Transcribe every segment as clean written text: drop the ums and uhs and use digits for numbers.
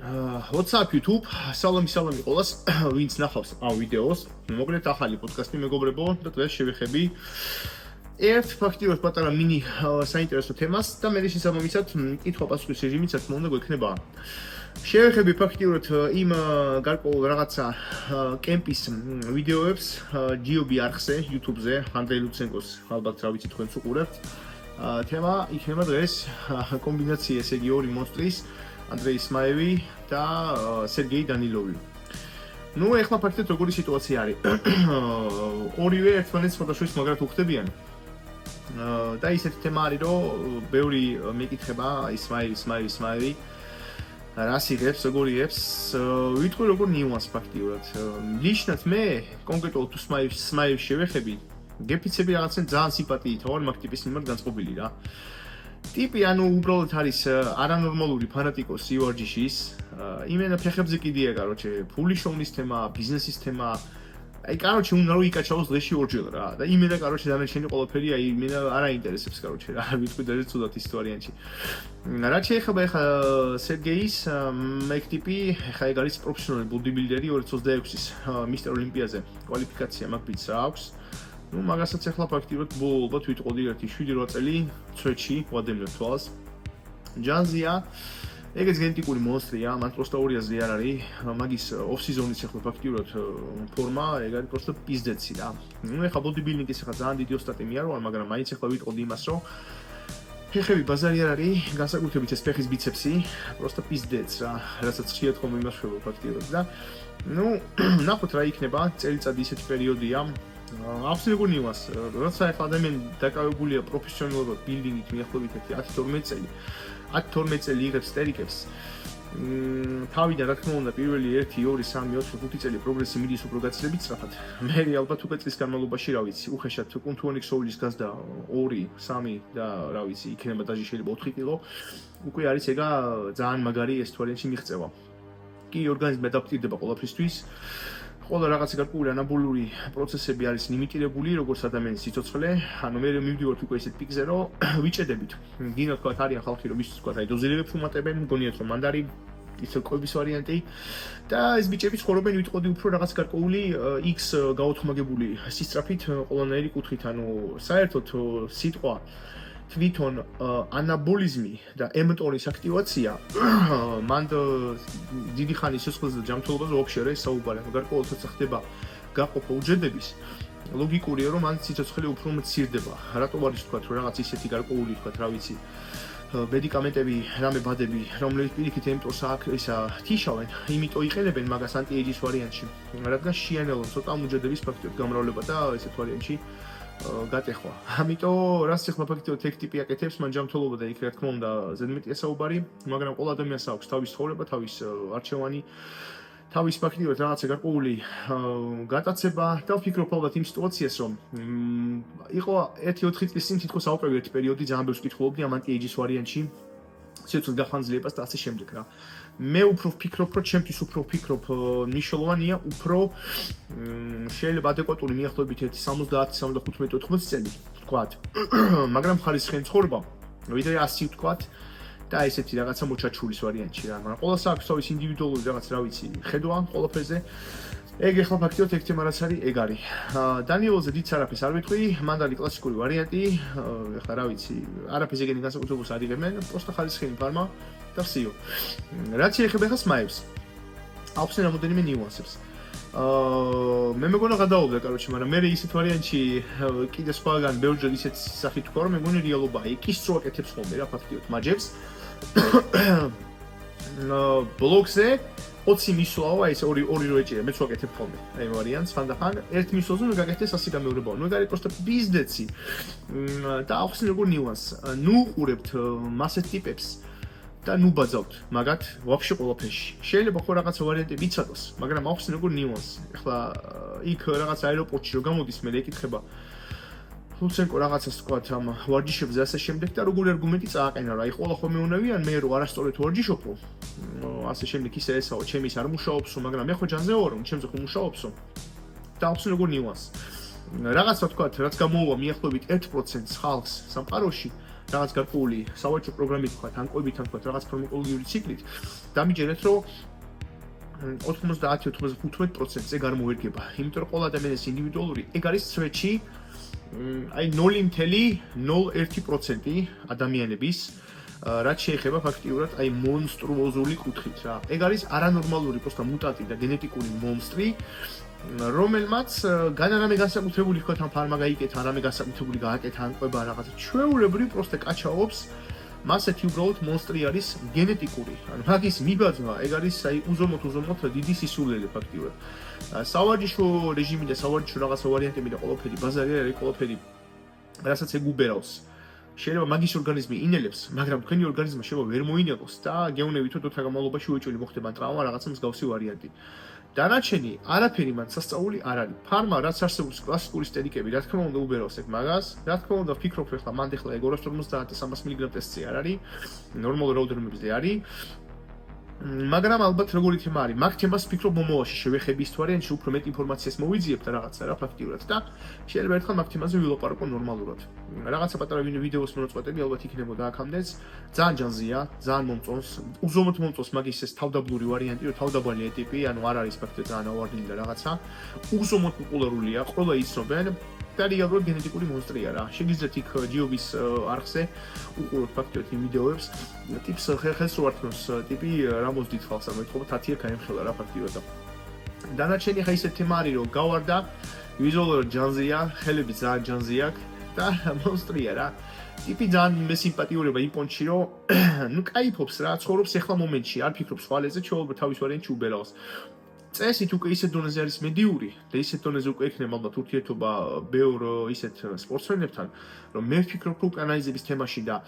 WhatsApp, YouTube, სალამი ყველას, ვინც ნახავს ამ ვიდეოს. მოგლეთ ახალი პოდკასტი მეგობრებო და დღეს შევეხები ერთ ფაქტიურად პატარა მინი საინტერესო თემას და მე შესაბამისად კითხვა-პასუხის რეჟიმიც რა თქმა უნდა გვექნება. შევეხები ფაქტიურად იმ გარკვეულ რაღაცა კემპის ვიდეოებს GOB არხზე, YouTube-ზე, ანდრეი ლუცენკოს ალბათ რა ვიცი თქვენც უყურებთ. თემა იქნება დღეს კომბინაცია ესე იგი ორი მონსტრის ანდრეი ისმაევი და სერგეი დანილოვი. ნუ ეხლა ფაქტობრივად როგორი სიტუაცია არის. ორივე ერთმანეთს ფოტოშოპს მაგრად უხდებიან. და ისეთი თემა არის, რომ ბევრი მეკითხება ისმაევი რას იღებს, როგორ იღებს, ვიტყვი როგორ ნიუანს ფაქტიურად. ნიშნად მე კონკრეტულად ისმაევს შევეხები, გეფიცები რაღაცა ძალიან სიმპათიით ვარ მაგ ტიპის მიმართ განწყობილი რა. ტიპი ანუ უბრალოდ არის არანორმალური ფანატიკოსი ვარჯიშის. იმენა ფეხებზე კიდია, короче, ფული შოვნის თემა, ბიზნესის თემა. აი, короче, უნდა რომ იკაჩავოს დღეში ორჯერ რა. და იმენა, короче, დანარჩენი ყველაფერი, აი, იმენა არ აინტერესებს, короче, რა. ვიტყვი და ზუსტად ის ვარიანტი. რაც შეეხება ახლა სერგეის მაგ ტიპი, ახლა ეგ არის პროფესიონალი ბოდიბილდერი 2026-ის მისტერ ოლიმპიაზე. კვალიფიკაცია მაგ ბიჭს აქვს. ნუ მაგასაც ახლა ფაქტიურად ალბათ ვიტყოდი 7-8 წელი ცვეთში ვადევნებ თვალს. ჯანზია ეგეც გენეტიკური მონსტრია, მან პროსტა ორი აზრი არ არის. მაგის ოფ-სიზონის ახლა ფაქტიურად ფორმა, ეგ არის პროსტა პიზდეცი რა. ნუ ახლა ბოდიბილდინგის ახლა ძალიან დიდი ოსტატი მე არ ვარ, მაგრამ მაინც ახლა ვიტყოდი იმას, რომ ფეხები ბაზარი არ არის, განსაკუთრებით ეს ფეხის ბიცეპსი, პროსტა პიზდეც რა, რასაც ხშირად ხომ იმასშობა ფაქტიურად და ნუ ნახოთ რა იქნება, წელიწადი ისეთი პერიოდია. აბსოლუტურ ნიუანს, როცა ახლა ადამიანი დაკავებულია პროფესიონალურად ბილდინგით მიახლოებით 10-12 წელი. 10-12 წელი იღებს სტერიკებს. თავიდან რა თქმა უნდა პირველი 1, 2, 3, 4, 5 წელი პროგრესი მიდის უფრო გაცილებით სწრაფად. მე ალბათ უკვე წლის განმავლობაში რა ვიცი, უხეშად კუნთუანი ქსოვლის გაზდა 2, 3 და რა ვიცი, იქნება დაჟე შეიძლება 4 კილო. უკვე არის ეგა ძალიან მაგარი ეს თვალენში მიღწევა. კი ორგანიზმი ადაპტირდება ყველაფრისთვის. ყველა რაღაცა გარკვეული ანაბოლური პროცესები არის ლიმიტირებული, როგორც ადამიანის სიცოცხლე. ანუ მე მივდივართ უკვე ისეთ პიკზე, რომ ვიჭედებით. გინდა თქვა არიან ხალხი, რომ ის თქვა, აი დოზირებებს უმატებენ, მგონიათ რომ მანდ არის ის კვების ვარიანტი და ეს ბიჭები ცხოვრობენ ვიტყოდი უფრო რაღაც გარკვეული X გაოთმაგებული სისწრაფით ყველანაირი კუთხით, ანუ საერთოდ სიტყვა თვითონ ანაბოლიზმი და ემოტორის აქტივაცია მანდ დიდი ხანი სიცოცხლეზე ჯანმრთელობაზე ვაფშე არ საუბარი. გარკვეულად როცა ხდება გაყოფა უჯრედების, ლოგიკურია რომ მან სიცოცხლე უფრო მცირდება. რატო არის თქვა რომ რაღაც ისეთი გარკვეული თქვა რა ვიცი მედიკამენტები, რამე ბადები, რომლებიც პირიქით ემტორს ისა თიშავენ, იმიტომ იყენებენ მაგას ანტიეიჯის ვარიანტში. რადგან შეანელონ ცოტა უჯრედების ფაქტობრივ გამრავლება და ესეთ ვარიანტში გატეხვა. ამიტომ რაც ახლა ფაქტობრივად ეგ ტიპი აკეთებს, მან ჯანმრთელობა და იქ რა თქმა უნდა ზედმეტია საუბარი, მაგრამ ყველა ადამიანს აქვს თავის ცხოვრება, თავის არჩევანი, თავის ფაქტობრივად რაღაცა გარკვეული გატაცება და ვფიქრობ ალბათ იმ სიტუაციას, რომ იყო 1-4 წლის წინ თითქოს აუპრევიერთი პერიოდი, ძალიან ბევრს კითხულობდი ამ ანტიეიჯის ვარიანტში, სიცოცხლის გახანძლებას და ასე შემდეგ რა. მე უფრო ვფიქრობ, რომ ჩემთვის უფრო ვფიქრობ მნიშვნელოვანია უფრო შეიძლება ადეკვატური მიახლოებით 70-75 წელი ვთქვათ. მაგრამ ხარისხიანი ცხოვრება, ვიდრე 100 ვთქვათ და ესეთი რაღაცა მოჩაჩულის ვარიანტში რა. მაგრამ ყველას აქვს თავის ინდივიდუალური რაღაც რა ვიცი, ხედვა ყველაფერზე. ეგ ახლა ფაქტობრივად ეგ თემა რაც არის, ეგ არის. დანილოზე დიდ არაფერს არ ვიტყვი, მანდ არის კლასიკური ვარიანტი, ახლა რა ვიცი, არაფერს ეგენი განსაკუთრებულს არ იღებენ, პროსტა ხარისხიანი ფარმა და ვსიო. რაც შეეხება ახლა სმაევს. აქვს რამოდენიმე ნიუანსებს. მე მეგონა გადავალდა, короче, მაგრამ მე ისეთ ვარიანტში კიდე სხვაგან ბევრჯერ ისეთ სახით თქვა, რომ მე მგონი რეალობაა. კი სწრო აკეთებს ხოლმე რა ფაქტობრივად მაჯებს. ბლოგზე 20 მისვლაო, აი ეს ორი რო ეჭირა, მეც ვაკეთებ ხოლმე. აი ვარიანტს ხანდახან ერთ მისვლაზე უნდა გაკეთდეს 100 გამეორებაო. ნუ ეგ არის პროსტა ბიზნესი. და ახსენ როგორ ნიუანს. ნუ უყურებთ მასეთ ტიპებს და ნუ ბაძავთ მაგათ ვაფშე ყველაფერში. შეიძლება ხო რაღაცა ვარიანტი ვიცადოს, მაგრამ ახსენ როგორ ნიუანს. ახლა იქ რაღაც აეროპორტში რო გამოდის მე ეკითხება ლუცენკო რაღაცას თქვა ამ ვარჯიშებზე ასე შემდეგ და როგორი არგუმენტი წააყენა რა. აი ყველა ხომ მეუნევიან მე რო არასწორად ვარჯიშობო. ასე შემდეგ ისე ესაო, ჩემის არ მუშაობსო, მაგრამ მე ხო ჯანზე ვარო, ჩემზე ხო მუშაობსო. და ახსენ როგორ ნიუანს. რაღაცა თქვა, რაც გამოუვა მიახლოებით 1% ხალხს სამყაროში, რაღაც გარკვეული სავაჭრო პროგრამით თქვა, ან კვებით, ან თქვა რაღაც ფარმაკოლოგიური ციკლით, დამიჯერეთ, რომ 90-95%-ზე გამოვერგება. იმიტომ რომ ყველა ადამიანის ინდივიდუალური, ეგ არის სვეტში აი 0.01% ადამიანების რაც შეეხება ფაქტიურად აი მონსტრუოზული კუთხით რა. ეგ არის არანორმალური პროსტა მუტანტი და გენეტიკური მონსტრი, რომელმაც განარამე განსაკუთრებული თქვა თან ფარმა გაიკეთა, არამე განსაკუთრებული გააკეთა ან ყვება რაღაცა. ჩვეულებრივ პროსტა კაჩაობს, მასეთი უბრალოდ მონსტრი არის გენეტიკური. ანუ მაგის მიბაძვა, ეგ არის აი უზომოდ დიდი სისულელე ფაქტიურად. სავარჯიშო რეჟიმი და სავარჯიშო რაღაცა ვარიანტები და ყველაფერი ბაზარი არის ყველაფერი, რასაც ეგ უბერავს. შეიძლება მაგის ორგანიზმი ინელებს, მაგრამ თქვენი ორგანიზმი შეიძლება ვერ მოინელოს და გეუნებით რომ დროთა განმავლობაში უეჭველი მოხდება ტრავმა, რაღაცა მსგავსი ვარიანტი. დანარჩენი არაფერი მან სასწაული არ არის. ფარმა რაც არსებობს კლასიკური სტედიკები, რა თქმა უნდა უბერავს ეგ მაგას, რა თქმა უნდა ვფიქრობ ახლა მანდ ახლა ეგ 250 და 300 მგ ტესტი არ არის, ნორმალურ რაოდენობებზე არის. მაგრამ ალბათ როგორი თემა არის, მაგ თემას ვფიქრობ მომავალში შევეხები ის ვარიანტში უფრო მეტ ინფორმაციას მოვიძიებ და რაღაცა რა ფაქტიურად და შეიძლება ერთხელ მაგ თემაზე ვილაპარაკო ნორმალურად. რაღაცა პატარა ვიდეოს მონაწყვეტები ალბათ იქნებოდა აქამდეც. ძალიან ჯანზია, ძალიან მომწონს. უზომოდ მომწონს მაგის ეს თავდაბლური ვარიანტი, რომ თავდაბალი ეტიპი, ანუ არ არის ფაქტია ძალიან ავარდილი და რაღაცა. უზომოდ პოპულარულია, ყველა იცნობენ. და რეალურად გენეტიკური მონსტრია რა. შეგიძლიათ იქ ჯიობის არხზე უყუროთ ფაქტიურად იმ ვიდეოებს. ტიპს ხელს უართმევს ტიპი რა მოსდით ხალხს, ანუ ეთქობა 10 გაემხელა რა ფაქტიურად. დანარჩენი ხა ისეთ თემა არის, რომ გავარდა ვიზუალურად ჯანზია, ხელები ძალიან ჯანზია და მონსტრია რა. ტიპი ძალიან მესიმპათიურება იმ პონჩი, რომ ნუ кайფობს რა, ცხოვრობს ახლა მომენტში, არ ფიქრობს ხვალეზე, ჩვეულებრივ თავის ვარიანტში უბერავს. წესით უკვე ისეთ დონეზე არის მედიური და ისეთ დონეზე უკვე ექნება ალბათ ურთიერთობა ბევრ ისეთ სპორტსმენებთან, რომ მე ვფიქრობ, რომ კანაიზების თემაში და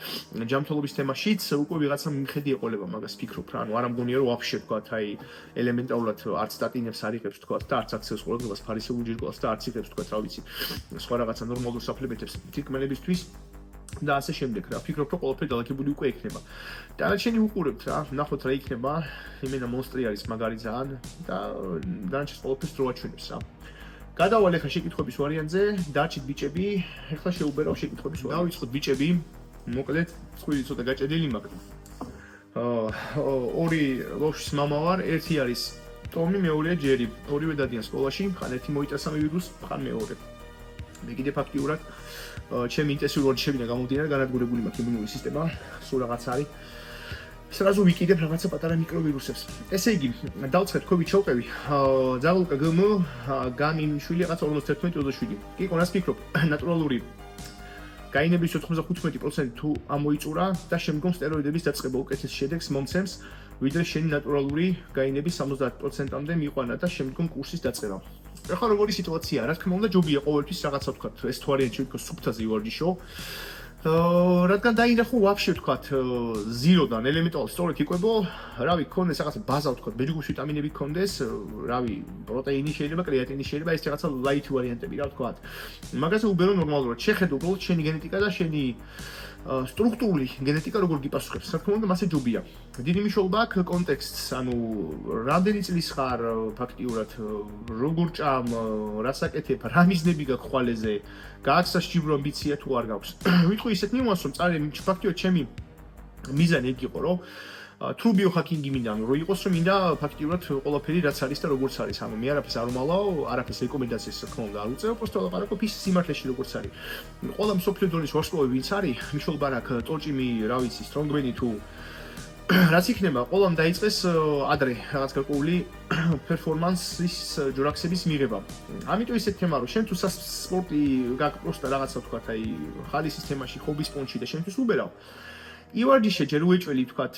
ჯანმრთელობის თემაშიც უკვე ვიღაცა მიხედი ეყოლება მაგას ფიქრობ რა. ანუ არ ამგონია რომ ვაფშე ვთქვათ, აი ელემენტარულად არც სტატინებს არ იღებს ვთქვათ და არც აქცევს ყურადღებას ფარისეულ ჯირკვალს და არც იღებს ვთქვათ, რა ვიცი, სხვა რაღაცა ნორმალურ საფრთხეებებს თირკმელებისთვის და ასე შემდეგ რა. ფიქრობ, რომ ყველაფერი დალაგებული უკვე იქნება. დანარჩენი უყურებთ რა, ნახოთ რა იქნება. იმენა მონსტრი არის მაგარი ძალიან და დანარჩენს ყველაფერს დრო აჩვენებს რა. გადავალ ახლა შეკითხვების ვარიანტზე, დარჩით ბიჭები, ახლა შეუბერავ შეკითხვების ვარიანტს. დავიწყოთ ბიჭები, მოკლედ, წვილი ცოტა გაჭედილი მაქვს. ორი ლოშის მამა ვარ, ერთი არის ტომი, მეორეა ჯერი. ორივე დადიან სკოლაში, ხან ერთი მოიტაცა ვირუს, ხან მეორე. მე კიდე ფაქტიურად ჩემი ინტენსიური ვარჯიშებიდან გამომდინარე განადგურებული მაქვს იმუნური სისტემა, სულ რაღაც არის. სრაზუ ვიკიდებ რაღაცა პატარა მიკროვირუსებს. ესე იგი, დავცხეთ ქვევით შევყევი. ზაღლუკა გმ გამიმშვილი რაღაც 51-27. კი, კონას ფიქრობ, ნატურალური გაინების 95% თუ ამოიწურა და შემდგომ სტეროიდების დაწყება უკეთეს შედეგს მომცემს, ვიდრე შენი ნატურალური გაინების 70%-მდე მიიყვანა და შემდგომ კურსის დაწყება. ეხლა როგორი სიტუაციაა, რა თქმა უნდა, ჯობია ყოველთვის რაღაცა ვთქვათ, ეს თუ ვარიანტი ვთქვათ, სუფთაზე ვარჯიშო. რადგან დაინახო ვაფშე ვთქვათ, ზიროდან ელემენტარულად სწორედ იკვებო, რავი, ქონდეს რაღაცა ბაზა ვთქვათ, ბეჯგუფის ვიტამინები ქონდეს, რავი, პროტეინი შეიძლება, კრეატინი შეიძლება, ეს რაღაცა ლაით ვარიანტები რა ვთქვათ. მაგაზე უბერო ნორმალურად. შეხედო უბრალოდ შენი გენეტიკა და შენი სტრუქტურული გენეტიკა როგორ გიპასუხებს. რა თქმა უნდა, მასე ჯობია. დიდი მნიშვნელობა აქვს კონტექსტს, ანუ რამდენი წლის ხარ ფაქტიურად, როგორ ჭამ, რას აკეთებ, რა მიზნები გაქვს ხვალეზე, გააქვს სასჭირო ამბიცია თუ არ გაქვს. ვიტყვი ისეთ ნიუანსს, რომ წარე ფაქტიურად ჩემი მიზანი ეგ იყო, რომ true biohacking-ი მინდა, რომ იყოს, რომ მინდა ფაქტიურად ყველაფერი რაც არის და როგორც არის. ანუ მე არაფერს არ უმალავ, არაფერს რეკომენდაციას თქმა უნდა არ უწევ, просто ლაპარაკობ ის სიმართლეში როგორც არის. ყველა მსოფლიო დონის ვარსკვლავი ვინც არის, მიშელ ბარაკ, ტოჭიმი, რა ვიცი, სტრონგმენი თუ რაც იქნება, ყველამ დაიწყეს ადრე რაღაც გარკვეული პერფორმანსის ჯურაქსების მიღება. ამიტომ ისეთ თემა რომ შენ თუ სპორტი გაქვს просто რაღაცა ვთქვათ, აი ხალისის თემაში, ხობის პონჩი და შენთვის უბერავ. ივარჯიშე ჯერ უეჭველი ვთქვათ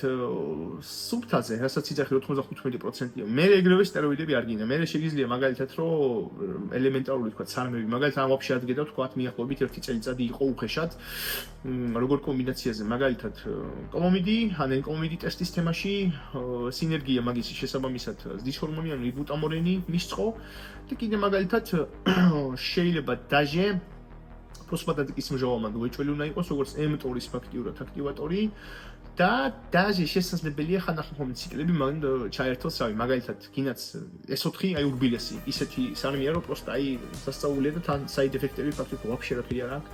სუფთაზე, რასაც იძახი 95%-ია. მე ეგრევე სტეროიდები არ გინდა. მე შეგიძლია მაგალითად რომ ელემენტარული ვთქვათ სარმები, მაგალითად ამ ვაფშე ადგედა ვთქვათ მიახლოებით 1 წელიწადი იყო უხეშად. როგორ კომბინაციაზე, მაგალითად კლომიდი, ან ენკლომიდი ტესტის თემაში, სინერგია მაგის შესაბამისად ზდის ჰორმონი, ანუ იბუტამორენი მისწყო და კიდე მაგალითად შეიძლება დაჟე ფოსფატატიკის მჟავამად უეჭველი უნდა იყოს, როგორც mTOR-ის ფაქტიურად აქტივატორი და დაჟე შესაძლებელია ხანახმოვანი ციკლები მაგ ჩაერთოს, რავი, მაგალითად, გინაც S4 აი ურბილესი, ისეთი სარმია, რომ პროსტა აი სასწაულია და თან საიდ ეფექტები ფაქტობრივად ვაფშე რაფერი არ აქვს.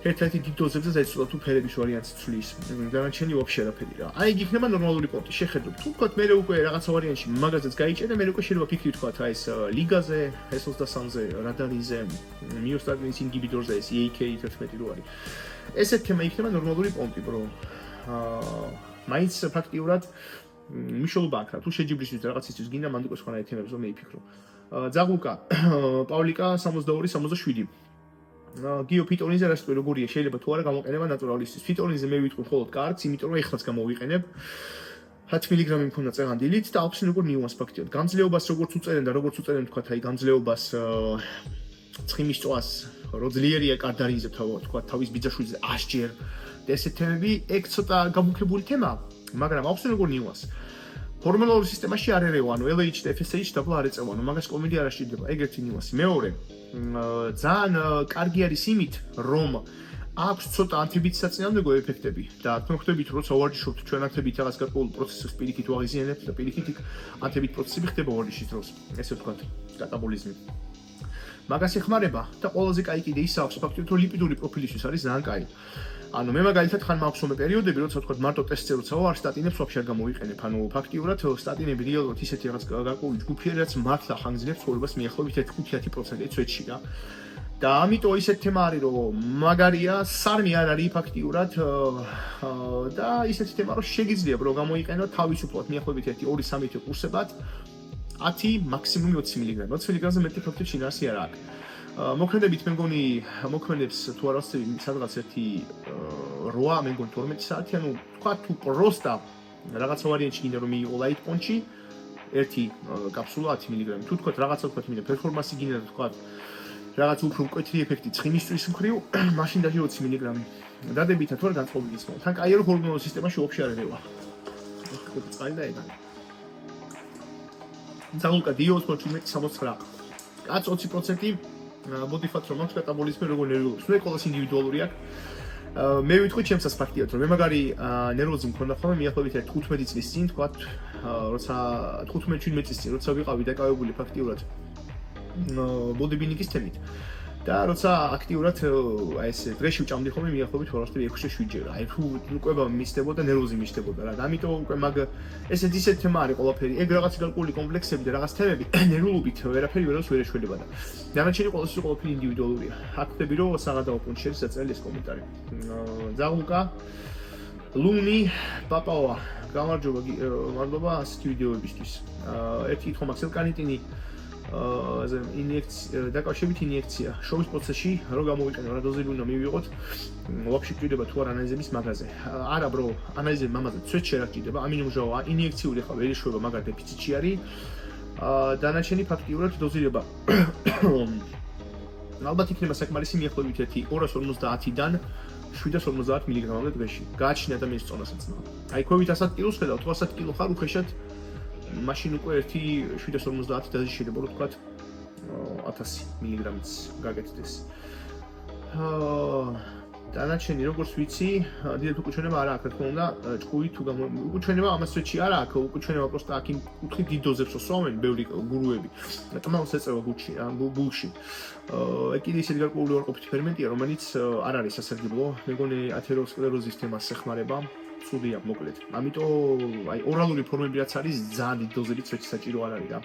ერთ-ერთი დიდ დოზებზე ზეცულად თუ ფერების ვარიანტი ცვლის. დანარჩენი ვაფშე არაფერი რა. აი იქ იქნება ნორმალური პონტი. შეხედოთ. თუ ვთქვათ მე უკვე რაღაცა ვარიანტში მაგაზეც გაიჭერე, მე უკვე შეიძლება ფიქრი ვთქვათ რა ეს ლიგაზე, S23-ზე, რადარიზე, მიოსტაგმის ინჰიბიტორზე, ეს EAK11 რო არის. ესეთ თემა იქნება ნორმალური პონტი, ბრო. მაინც ფაქტიურად მიშოლობა აქ რა. თუ შეჯიბრისთვის რაღაცისთვის გინდა, მანდ უკვე სხვა თემებს რომ მეიფიქრო. ზაღლუკა, პავლიკა 62-67. გიო ფიტონიზე რას თქვი როგორია შეიძლება თუ არა გამოყენება ნატურალისტის ფიტონიზე მე ვიტყვი მხოლოდ კარგს იმიტომ რომ ეხლაც გამოვიყენებ 10 მგ მქონდა წეღან დილით და აუხსნე როგორ მიუვას ფაქტიოდ გამძლეობას როგორც უწერენ და როგორც უწერენ თქვა აი გამძლეობას ცხიმის წვას რო ძლიერია კარდარინზე თქვა თავის ბიძაშვილზე 100 ჯერ და ესეთ თემები ეგ ცოტა გამუქებული თემაა მაგრამ აუხსნე როგორ მიუვას ჰორმონულ სისტემაში არ ერევა ანუ LH და FSH დაბლა არ ეწევა ანუ მაგას კომედი არ აშიდება ეგერთი ნიუანსი მეორე ძალიან კარგი არის იმით, რომ აქვს ცოტა ანტიბიოტიკსაწინააღმდეგო ეფექტები და თქვენ ხვდებით, როცა ვარჯიშობთ ჩვენ ანტიბიოტიკ რაღაც გარკვეულ პროცესებს პირიქით ვაღიზიანებთ და პირიქით ანტიბიოტიკ პროცესები ხდება ვარჯიშის დროს, ესე ვთქვათ, კატაბოლიზმი. მაგას ეხმარება და ყველაზე კაი კიდე ის აქვს ფაქტობრივად, რომ ლიპიდური პროფილისთვის არის ძალიან კაი. ანუ მე მაგალითად ხან მაქვს ომე პერიოდები, როცა ვთქვათ, მარტო ტესტზე როცა ვარ, სტატინებს ვაფშე არ გამოვიყენებ. ანუ ფაქტიურად სტატინები რეალურად ისეთი რაღაც გარკვეული ჯგუფი არის, რაც მართლა ხანგრძლივს ცხოვრებას მიახლოებით 5-10%-ით სვეტში რა. და ამიტომ ისეთი თემა არის, რომ მაგარია, სარმი არ არის ფაქტიურად და ისეთი თემა, რომ შეგიძლია რომ გამოიყენო თავისუფლად მიახლოებით 1-2-3 კურსებად 10 მაქსიმუმი 20 მგ. 20 მგ-ზე მეტი ფაქტობრივად შინაარსი არ აქვს. მოქმედებით მე მგონი მოქმედებს თუ არ ვასწრები სადღაც 8 მე მგონი 12 საათი ანუ თქვა თუ პროსტა რაღაცა ვარიანტი გინდა რომ მიიღო ლაით პონჩი ერთი კაფსულა 10 მგ თუ თქვა რაღაცა თქვა მინდა პერფორმანსი გინდა თქვა რაღაც უფრო მკვეთრი ეფექტი ცხიმისთვის მხრივ მაშინ დაჟე 20 მგ დადებითად თუ არ განწყობილი ისმო თან კაი რო ჰორმონულ სისტემაში ვაფშე არ ერევა ხო წყალი და ეგ ზალუკა დიოს 69 კაც 20% body fat რომ აქვს კატაბოლიზმი როგორ ნერვულობს. მე ყოველს ინდივიდუალური აქვს. მე ვიტყვი ჩემსაც ფაქტიად რომ მე მაგარი ნერვოზი მქონდა ხოლმე მიახლოებით 15 წლის წინ თქვა როცა 15-17 წლის წინ როცა ვიყავი დაკავებული ფაქტიურად ბოდიბილდინგის თემით. და როცა აქტიურად აი ეს დრეში ვჭამდი ხოლმე მიახლოებით 2-6 ჯერ. აი თუ უკვე მისდებოდა ნერვოზი მისდებოდა რა. ამიტომ უკვე მაგ ესეთი თემა არის ყველაფერი. ეგ რაღაც გარკვეული კომპლექსები და რაღაც თემები ნერვულობით ვერაფერი ვერას ვერ ეშველება და დანარჩენი ყველაფერი ინდივიდუალურია. აქ ხდები რომ საღადაო პუნქტში არის საწერილი ეს კომენტარი. ზაღლუკა ლუნი პაპავა გამარჯობა მადლობა ასეთი ვიდეოებისთვის. ერთი კითხვა მაქვს ელკანიტინი ინიექცია დაკავშირებით ინიექცია შოვის პროცესში რო გამოვიყენო რა დოზები უნდა მივიღოთ ვაფშე ჭირდება თუ არ ანალიზების მაგაზე არა ბრო ანალიზები მამაზე ცვეთში არ ჭირდება ამინომჟავა ინიექციური ხა ვერ ეშვება მაგარ დეფიციტში არის დანარჩენი ფაქტიურად დოზირება ალბათ იქნება საკმარისი მიახლოებით 250-დან 750 მგ-მდე დღეში გააჩნია ადამიანის წონასაც აი ქვევით 100 კილოს ხედავთ 100 კილო ხარ უხეშად მაშინ უკვე 750 დაზი შეიძლება რომ თქვა 1000 მგ-ს გაგეთდეს. დანარჩენი როგორც ვიცი, დიდად უკუჩვენება არ აქვს, რა თქმა უნდა, ჭკუით თუ უკუჩვენება ამას სვეტში არ აქვს, უკუჩვენება просто აქ იმ კუთხით დიდ დოზებს სვამენ ბევრი გურუები. კმაოს ეწევა გულში. ეგ კიდე ისეთი გარკვეული უარყოფითი ფერმენტია, რომელიც არ არის სასარგებლო. მეგონი ათეროსკლეროზის თემას ეხმარება. ცუდია მოკლედ. ამიტომ აი ორალური ფორმები რაც არის ძალიან დიდ დოზებით სვეტში საჭირო არ არის რა.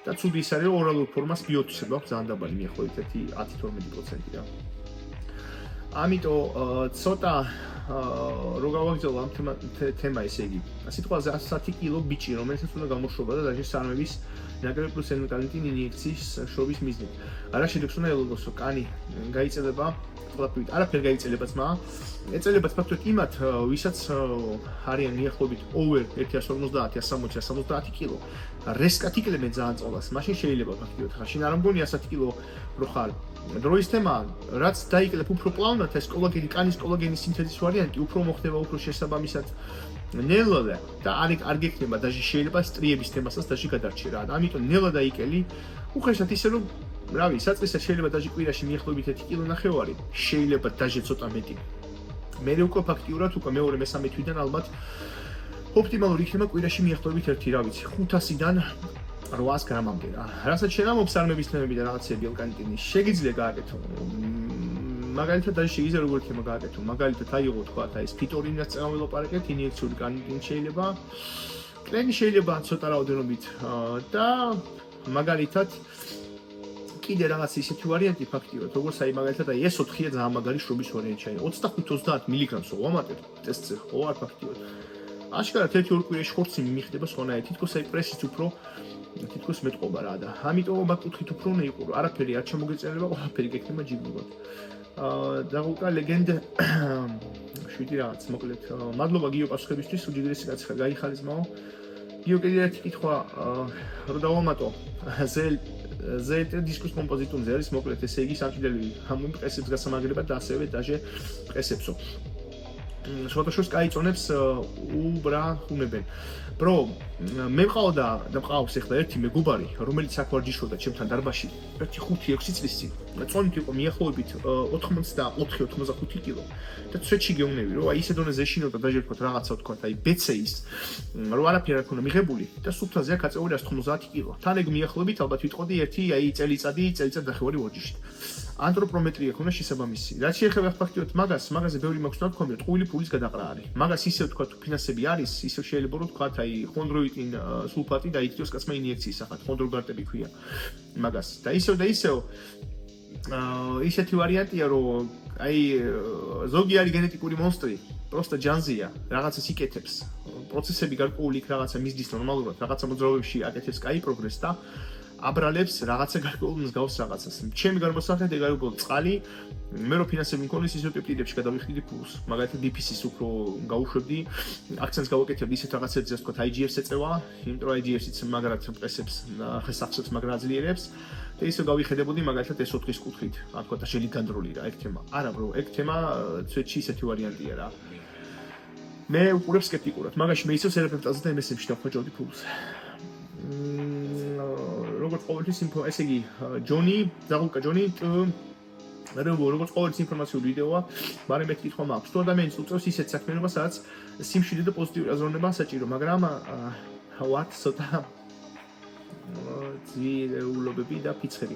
და ცუდი ის არის რომ ორალურ ფორმას ბიოტუსები აქვს ძალიან დაბალი მიახლოებით 10-12% რა. ამიტომ ცოტა რო გავაგზავნო ამ თემა ესე იგი. სიტყვაზე 110 კილო ბიჭი რომელსაც უნდა გამოშობა და დაჟე სარმების ნაკრები პლუს ელკანიტინი ინიექციის შობის მიზნით. არა შეიძლება უნდა ელოდოსო კანი გაიწელება ყველაფრით არაფერ გაიწელება ძმა ეწელებათ ფაქტობრივად იმათ ვისაც არიან მიახლოებით over 150-160 კილო რესკად იკლებენ ძალიან წოლას მაშინ შეიძლება ფაქტობრივად ხაშინ არ მგონია 100 კილო რო ხარ დროის თემა რაც დაიკლებ უფრო პლავნად ეს კოლაგენი კანის კოლაგენის სინთეზის ვარიანტი უფრო მოხდება უფრო შესაბამისად ნელა და არ გექნება დაჟე შეიძლება სტრიების თემასაც დაჟე გადარჩე რა ამიტომ ნელა დაიკელი უხეშად ისე რომ რავი საწყისად შეიძლება დაჟე კვირაში მიახლოებით 1 კილო ნახევარი შეიძლება დაჟე ცოტა მეტი მე უკვე ფაქტიურად უკვე მეორე მესამე თვიდან ალბათ ოპტიმალური იქნება კვირაში მიახლოებით 1 რა ვიცი 500-დან 800 გრამამდე რა რასაც შეიძლება მოფსარმების თემები და რაღაცები ელკანტინი შეგიძლია გააკეთო მაგალითად და შეიძლება როგორ იქნება გააკეთო. მაგალითად აიღო თქვა ეს ფიტორინას წამოვილაპარაკეთ, ინიექციური კარნიტინი შეიძლება. კლენი შეიძლება ცოტა რაოდენობით და მაგალითად კიდე რაღაც ისეთი ვარიანტი ფაქტიურად, როგორც აი მაგალითად აი ეს 4-ია ძალიან მაგარი შრობის ვარიანტი შეიძლება. 25-30 მგ-ს ვამატებ ტესტზე, ხო არ ფაქტიურად. აშკარად 1-2 კვირაში ხორცი მიხდება სხვანაირად, თითქოს აი პრესიც უფრო თითქოს მეტყობა რა და ამიტომ მაგკუთხით უფრო უნდა იყო, არაფერი არ ჩამოგეწენება, ყველაფერი გექნება ჯიგრულად. დაღუპა ლეგენდა 7 რაღაც მოკლედ. მადლობა გიო პასუხებისთვის, უჯიგრესი კაცი ხარ, გაიხარისმაო. გიო კიდევ ერთი კითხვა რო დავამატო. ზეთ დისკუს კომპოზიტუმზე არის მოკლედ ესე იგი სამჭიდელი ამ პრესებს გასამაგრებად და ასევე დაჟე პრესებსო. შოთაშოს კაიწონებს უბრახუნებენ. ბრო, მე მყავდა და მყავს ახლა ერთი მეგობარი, რომელიც აქ ვარჯიშობდა ჩემთან დარბაზში, 5-6 წლის წინ. წონით იყო მიახლოებით 84-85 კილო. და ცვეთში გეუნები, რომ აი ისე დონეზე ეშინოდა დაჟე ვთქვათ რაღაცა ვთქვათ, აი BC-ის, რომ არაფერი არ ქონა მიღებული და სუფთაზე აქ აწეული 150 კილო. თან ეგ მიახლოებით ალბათ ვიტყოდი ერთი აი წელიწად ნახევარი ვარჯიში. ანთროპომეტრია ქონა შესაბამისი. რაც შეეხება ფაქტიურად მაგაზე ბევრი მაქვს თქვა, ტყუილი ფულის გადაყრა არის. მაგას ისე ვთქვათ, ფინანსები არის, ისე შეიძლება რომ ვთქვათ, აი ხონდროიტინ სულფატი დაიწვიოს კაცმა ინიექციის სახით, ხონდროგარტები ქვია მაგას. და ისევ ისეთი ვარიანტია, რომ აი ზოგი არის გენეტიკური მონსტრი, პროსტა ჯანზია, რაღაცას იკეთებს. პროცესები გარკვეული იქ რაღაცა მისდის ნორმალურად, რაღაცა მოძრაობებში აკეთებს კაი პროგრესს და აბრალებს რაღაცა გარკვეულ მსგავს რაღაცას. ჩემი გამოსახეთ ეგ არის უბრალოდ წყალი, მე რო ფინანსები მქონდეს ისო პეპტიდებში გადავიხდიდი ფულს. მაგალითად DPC-ს უფრო გავუშვებდი, აქცენტს გავაკეთებდი ისეთ რაღაცებზე, ვთქვათ IGF-ს ეწევა, იმიტომ რომ IGF-იც მაგრად პრესებს, ხესახსებს მაგრად აძლიერებს. და ისო გავიხედებოდი მაგალითად ეს 4-ის კუთხით, რა თქვა და შელიგანდროლი რა ეგ თემა. არა ბრო, ეგ თემა ცვეთში ისეთი ვარიანტია რა. მე უყურებ სკეპტიკურად, მაგაში მე ისო სერაპევტაზე და MS-ებში დავხვეჭავდი ფულს. როგორც ყოველთვის ესე იგი ჯონი, ზაღულკა ჯონი, როგორც ყოველთვის ინფორმაციული ვიდეოა, მაგრამ მე კითხვა მაქვს. თუ ადამიანს უწევს ისეთ საქმიანობას, სადაც სიმშვიდე და პოზიტიური აზროვნება საჭირო, მაგრამ what ცოტა ძვირეულობები და ფიცხები.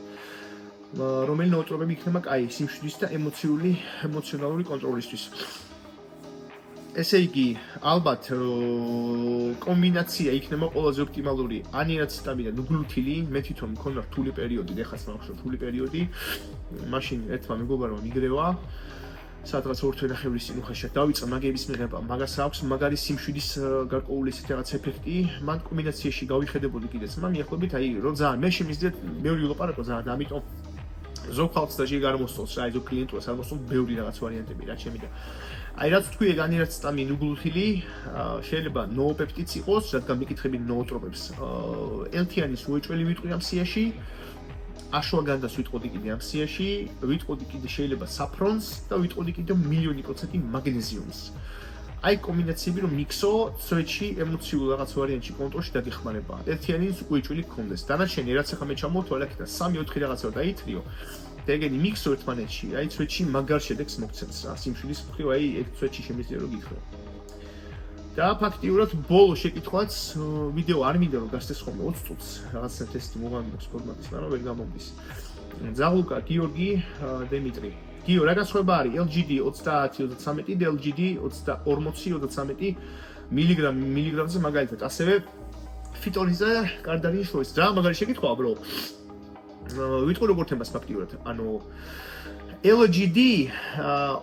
რომელი ნოუტრობები იქნება კაი სიმშვიდის და ემოციონალური კონტროლისთვის. ესე იგი, ალბათ კომბინაცია იქნება ყველაზე ოპტიმალური ანირაციტამი და ნუგლუთილი, მე თვითონ მქონდა რთული პერიოდი, ეხლაც მახსოვს რთული პერიოდი. მაშინ ერთმა მეგობარმა მიგრევა, სადღაც 2 თვე-ნახევრის წინ უხეშად დავიწყე მაგების მიღება. მაგას აქვს მაგარი სიმშვიდის გარკვეული ესეთი რაღაც ეფექტი. მან კომბინაციაში გავიხედებოდი კიდეც, მიახლოებით აი რომ ძალიან მე შემიძლია მეორე ვილაპარაკო ძალიან და ამიტომ ზოგ ხალხს და შეიძლება გამოსწოს რა ზოგ კლიენტებს არ მოსწონს ბევრი რაღაც ვარიანტები რა ჩემი და აი რაც თქვი ეგ ანირაციტამი ნუგლუთილი შეიძლება ნოოპეპტიდს იყოს, რადგან მიკითხები ნოოტროპებს. ელთიანის უეჭველი ვიტყვი ამ სიაში, აშვაგანდას ვიტყოდი კიდე ამ სიაში, ვიტყოდი კიდე შეიძლება საფრონს და ვიტყოდი კიდე 1,000,000% მაგნეზიუმს. აი კომბინაციები რომ მიქსო, ცვეთში ემოციურ რაღაც ვარიანტში კონტროლში დაგეხმარება. ელთიანის უეჭველი გქონდეს. დანარჩენი რაც ახლა მე ჩამოვთვალე აქ და 3-4 რაღაცა დაითრიო. და ეგენი მიქსო ერთმანეთში, აი ცვეთში მაგარ შედეგს მოგცემს რა. სიმშვიდის მხრივ აი ეგ ცვეთში შემიძლია რომ გითხრა. და ფაქტიურად ბოლო შეკითხვაც ვიდეო არ მინდა რომ გასცეს ხოლმე 20 წუთს რაღაცა ტესტი მოგამბობს ფორმატის, მაგრამ ვერ გამომდის. ზაღულკა გიორგი დემიტრი. გიო, რა განსხვავება არის LGD 30-33 და LGD 40-33 მილიგრამზე მაგალითად, ასევე ფიტონიზა კარდარის შორის. რა მაგარი შეკითხვაა ბრო. ვიტყვი როგორ თემას ფაქტიურად. ანუ LGD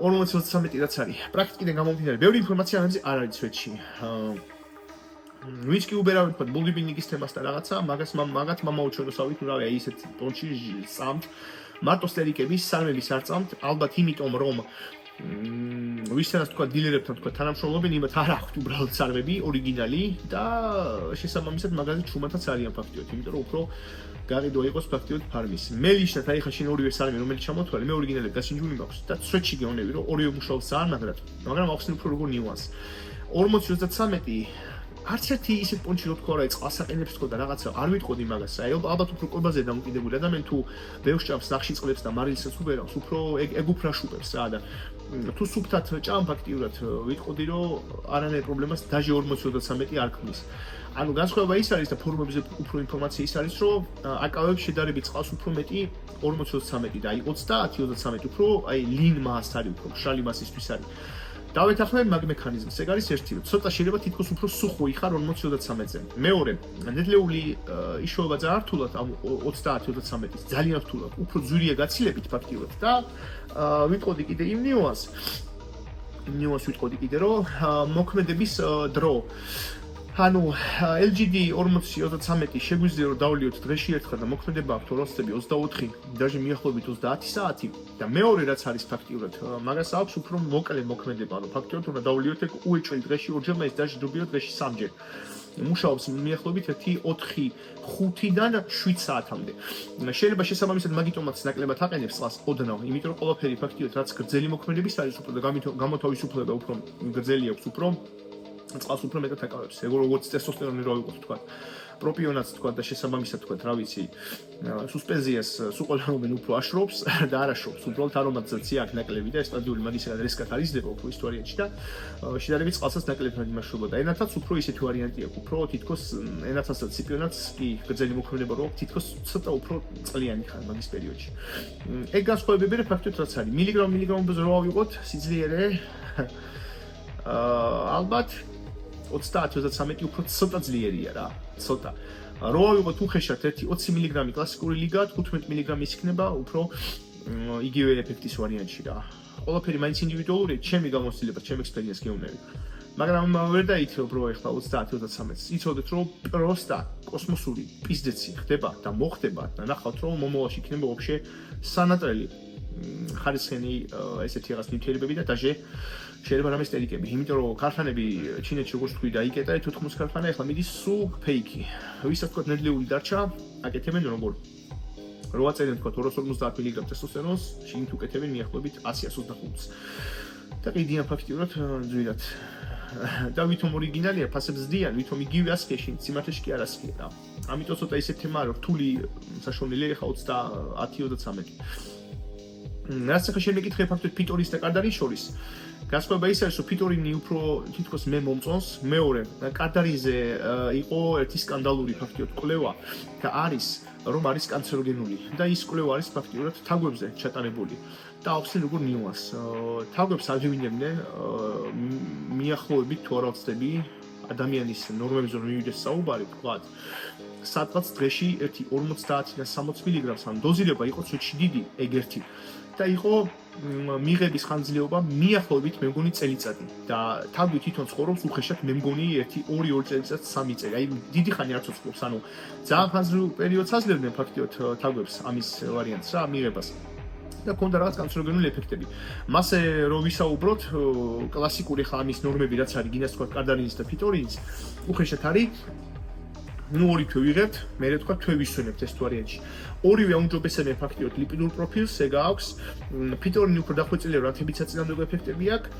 40-33 რაც არის. პრაქტიკიდან გამომდინარე, ბევრი ინფორმაცია არ არის სვეტში. ვინც კი უბერავენ თქვა ბოდიბილდინგის თემას და რაღაცა, მაგას მომაუჩვენოსავით, რა ვიცი, ისეთ პონჩი სამთ მარტო სტერიკების სარმების არ წამთ, ალბათ იმიტომ რომ ვისთანაც თქვა დილერებთან თქვა თანამშრომლობენ, იმათ არ აქვთ უბრალოდ სარმები ორიგინალი და შესაბამისად მაგაზე ჩუმათაც არიან ფაქტიურად, იმიტომ რომ უფრო გაყიდვა იყოს ფაქტიურად ფარმის. მე ლიშნად აი ხა შენ ორივე სარმი რომელიც ჩამოთვალე, მე ორიგინალები გასინჯული მაქვს და სვეტში გეონები რომ ორივე მუშაობს ძალიან მაგრამ ახსენ უფრო როგორ ნიუანს. 40-33 არც ერთი ისეთ პონჩი რო თქვა რა წყალსაყენებს თქო და რაღაცა არ ვიტყოდი მაგას. აი ალბათ უფრო კვებაზე დამოკიდებული ადამიანი თუ ბევრ ჭამს ნახში წყლებს და მარილსაც უბერავს, უფრო ეგ უფრაშუბებს რა და თუ სუფთად ჭამ ფაქტიურად ვიტყოდი რომ არანაირ პრობლემას დაჟე 40-33 არ ქმნის. ანუ განსხვავება ის არის და ფორუმებზე უფრო ინფორმაცია ის არის რომ აკავებს შედარებით წყალს უფრო მეტი 40-33 და აი 30-33 უფრო აი lean mass არის უფრო მშრალი მასისთვის არის. დავეთანხმებ მაგ მექანიზმს. ეგ არის ერთი, ცოტა შეიძლება თითქოს უფრო სუხო იხარ 40-33-ზე. მეორე, ნედლეული იშოვება ძალიან რთულად ამ 30-33-ის, ძალიან რთულად, უფრო ძვირია გაცილებით ფაქტიურად და ვიტყოდი კიდე იმ ნიუანს ვიტყოდი კიდე რომ მოქმედების დრო ანუ LGD 40-33 შეგვიძლია რომ დავლიოთ დღეში ერთხელ და მოქმედება აქვს ოროსტები 24 დაჟე მიახლოებით 30 საათი და მეორე რაც არის ფაქტიურად მაგას აქვს უფრო მოკლე მოქმედება ანუ ფაქტიურად უნდა დავლიოთ ეგ უეჭველი დღეში ორჯერ და ის დაჟე დრობიო დღეში სამჯერ მუშაობს მიახლოებით 1-5-დან 7 საათამდე შეიძლება შესაბამისად მაგიტომაც ნაკლებად აყენებს წყალს ოდნავ იმიტომ რომ ყველაფერი ფაქტიურად რაც გრძელი მოქმედების არის უფრო და გამოთავისუფლება უფრო გრძელი აქვს უფრო წყალს უფრო მეტად აკავებს. ეგ როგორც ტესტოსტერონი რო ვიყოთ თქვა. პროპიონაც თქვა და შესაბამისად თქვა რა ვიცი. სუსპენზიას სუყოლანობენ უფრო აშრობს და არ აშრობს. უბრალოდ არომატიზაცია აქ ნაკლები და ესტრადიული მაგისგან რისკად არის დება უფრო ის ვარიანტი და შედარებით წყალსაც ნაკლებად იმაშრობა და ენათაც უფრო ისეთი ვარიანტი აქვს. უფრო თითქოს ენათაც და ციპიონაც კი გრძელი მოქმედება რო აქვს თითქოს ცოტა უფრო წყლიანი ხარ მაგის პერიოდში. ეგ განსხვავებები რა ფაქტობრივად რაც არის. მილიგრამზე რო ავიღოთ სიძლიერე ალბათ 30-33 უფრო ცოტა ძლიერია რა, ცოტა. რო ავიღოთ უხეშად 20 მგ კლასიკური ლიგა, 15 მგ ის იქნება უფრო იგივე ეფექტის ვარიანტში რა. ყველაფერი მაინც ინდივიდუალურია, ჩემი გამოცდილება, ჩემი ექსპერიენსი გეუბნები. მაგრამ ვერ დაითხრობ რო ეხლა 30-33-ს. იცოდეთ რომ პროსტა კოსმოსური პიზდეცი ხდება და მოხდება და ნახავთ რომ მომავალში იქნება ვაფშე სანატრელი ხარისხენი ესეთი რაღაც ნივთიერებები და დაჟე შეიძლება რამე სტერიკები, იმიტომ რომ ქარხანები ჩინეთში როგორც თქვი დაიკეტა, 80 ქარხანა ახლა მიდის სულ ფეიქი. ვისაც თქვა ნედლეული დარჩა, აკეთებენ როგორ? რო აწერენ თქვა 250 მგ ტესტოსტერონს, შინ თუ კეთებენ მიახლოებით 100-125-ს. და ყიდიან ფაქტიურად ძვირად. და ვითომ ორიგინალია, ფასებს ზდიან, ვითომ იგივე ასკეში, სიმართლეში კი არ ასკია რა. ამიტომ ცოტა ისეთ თემაა, რომ რთული საშუალებელია ახლა 30-33. რაც ახლა შემეკითხე ფაქტობრივად პიტორის და კარდარის შორის. განსხვავება ის არის, რომ პიტორინი უფრო თითქოს მე მომწონს, მეორე კარდარიზე იყო ერთი სკანდალური ფაქტიურად კვლევა და არის რომ არის კანცეროგენული და ის კვლევა არის ფაქტიურად თაგვებზე ჩატარებული. და ახსენ როგორ ნიუანს. თაგვებს აღვინებდნენ მიახლოებით თუ არა ვცდები ადამიანის ნორმებზე რომ მივიდეს საუბარი, თქვათ სადღაც დღეში 50-დან 60 მგ-ს ან დოზირება იყო ცოტა დიდი, ეგ ერთი. და იყო მიღების ხანძრიობა მიახლოებით მე მგონი წელიწადი და თავი თვითონ ცხოვრობს უხეშად მე მგონი 1-2 წელიწად 3 წელი. აი დიდი ხანი არ ცოცხლობს, ანუ ძალიან ხანძრიულ პერიოდს აძლევდნენ ფაქტიურად თაგვებს ამის ვარიანტს რა მიღებას. და ქონდა რაღაც კანცეროგენული ეფექტები. მასე რო ვისაუბროთ, კლასიკური ხა ამის ნორმები რაც არის გინას თქვა კარდარინის და პიტორინის, უხეშად არის ნუ ორი თვე ვიღებთ, მე თქვა თვე ვისვენებთ ეს ვარიანტში. ორივე აუმჯობესებენ ფაქტიურად ლიპიდურ პროფილს, ეგ აქვს. პიტორინი უფრო დახვეწილია, რა თებიც საწინააღმდეგო ეფექტები აქვს.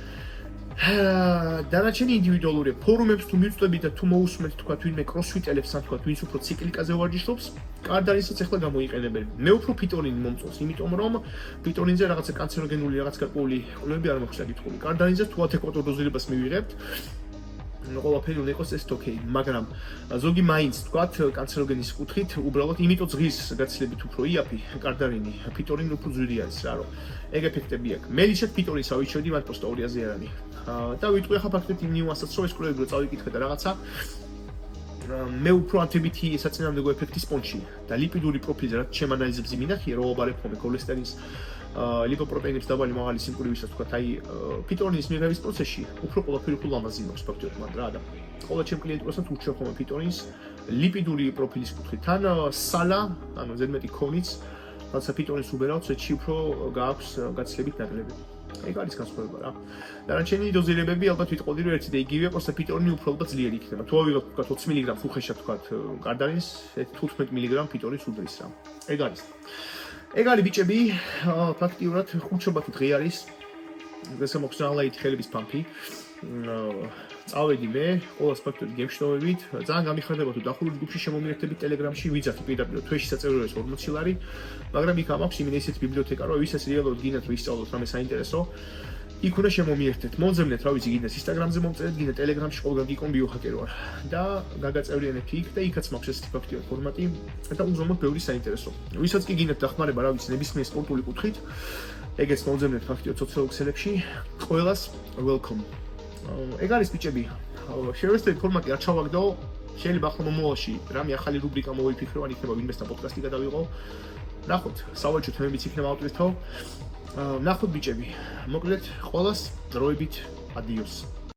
დანარჩენი ინდივიდუალურია. ფორუმებს თუ მივწვდებით და თუ მოусმენთ თქვა თვინმე კროსფიტელებს ან თქვა ვინც უფრო ციკლიკაზე ვარჯიშობს, კარდარისაც ახლა გამოიყენებენ. მე უფრო პიტორინი მომწონს, იმიტომ რომ პიტორინზე რაღაცა კანცეროგენული რაღაც გარკვეული კვლევები არ მოხდა კითხული. კარდარიზე თუ ადეკვატურ დოზირებას მივიღებთ, ყველაფერი უნდა იყოს ეს ოკეი, მაგრამ ზოგი მაინც თქვათ კანცეროგენის კუთხით, უბრალოდ იმიტომ ზღის გაცილებით უფრო იაფი კარდარინი, პიტორინი უფრო ძვირი არის რა, რომ ეგ ეფექტები აქვს. მე ისეთ პიტორინს ავიჩვენდი, მათ პოსტა 200-ზე არანი. და ვიტყვი ახლა ფაქტობრივად იმ ნიუანსაც, რომ ეს კვლევები რო წავიკითხე და რაღაცა მე უფრო ანთებითი საწინააღმდეგო ეფექტის პონჩი და ლიპიდური პროფილზე რაც ჩემ ანალიზებზე მინახია, რო აბარებ ქოლესტერინის ლიპოპროტეინებს დაბალი მაღალი სიმკვრივისას თქვა, აი პიტორინის მიღების პროცესში უფრო ყველაფერი უფრო ლამაზი მაქვს ფაქტობრივად რა და ყველა ჩემ კლიენტებსაც ურჩევ ხოლმე პიტორინს ლიპიდური პროფილის კუთხით თან სალა, ანუ ზედმეტი ქონიც, რაცა პიტორინს უბერავთ, ეჩი უფრო გააქვს გაცილებით ნაკლები. ეგ არის განსხვავება რა. დანარჩენი დოზირებები ალბათ ვიტყოდი რომ ერთი და იგივე იყოს და პიტორინი უფრო ალბათ ძლიერი იქნება. თუ ავიღოთ თქვა 20 მგ უხეშად თქვა კარდარინს, 15 მგ პიტორინს უდრის რა. ეგ არის. ეგ არის ბიჭები, ფაქტიურად ხუთშაბათი დღე არის. დღეს მოხსნალა ითხრების პამპი. წავედი მე ყოველს ფაქტობრივად გემშვიდობებით. ძალიან გამიხარდება თუ დახურული ჯგუფში შემომიერთებით Telegram-ში, ვიძახი პირდაპირ თვეში საწევროებს 40 ლარი, მაგრამ იქ ამაქვს იმენ ესეთი ბიბლიოთეკა, რომ ვისაც რეალურად გინდათ რომ ისწავლოთ რამე საინტერესო, იქ უნდა შემომიერთეთ. მოძებნეთ, რა ვიცი, გინდათ Instagram-ზე მომწერეთ, გინდათ Telegram-ში, ყველგან გიკონ ბიოჰაკერი ვარ. და გაგაწევრიანეთ იქ და იქაც მაქვს ესეთი ფაქტობრივად ფორმატი და უზომოდ ბევრი საინტერესო. ვისაც კი გინდათ დახმარება, რა ვიცი, ნებისმიერ სპორტული კუთხით, ეგეც მოძებნეთ ფაქტობრივად social ქსელებში, ყველას welcome. ეგ არის ბიჭები. შევესწრებით ფორმატი არ ჩავაგდო. შეიძლება ახლა მომავალში რამე ახალი რუბრიკა მოვიფიქრო, ან იქნება ვინმესთან პოდკასტი გადავიღო. ნახოთ, სავალჭო თემებიც იქნება ავტვირთო. ნახოთ ბიჭები. მოკლედ, ყველას დროებით ადიოს.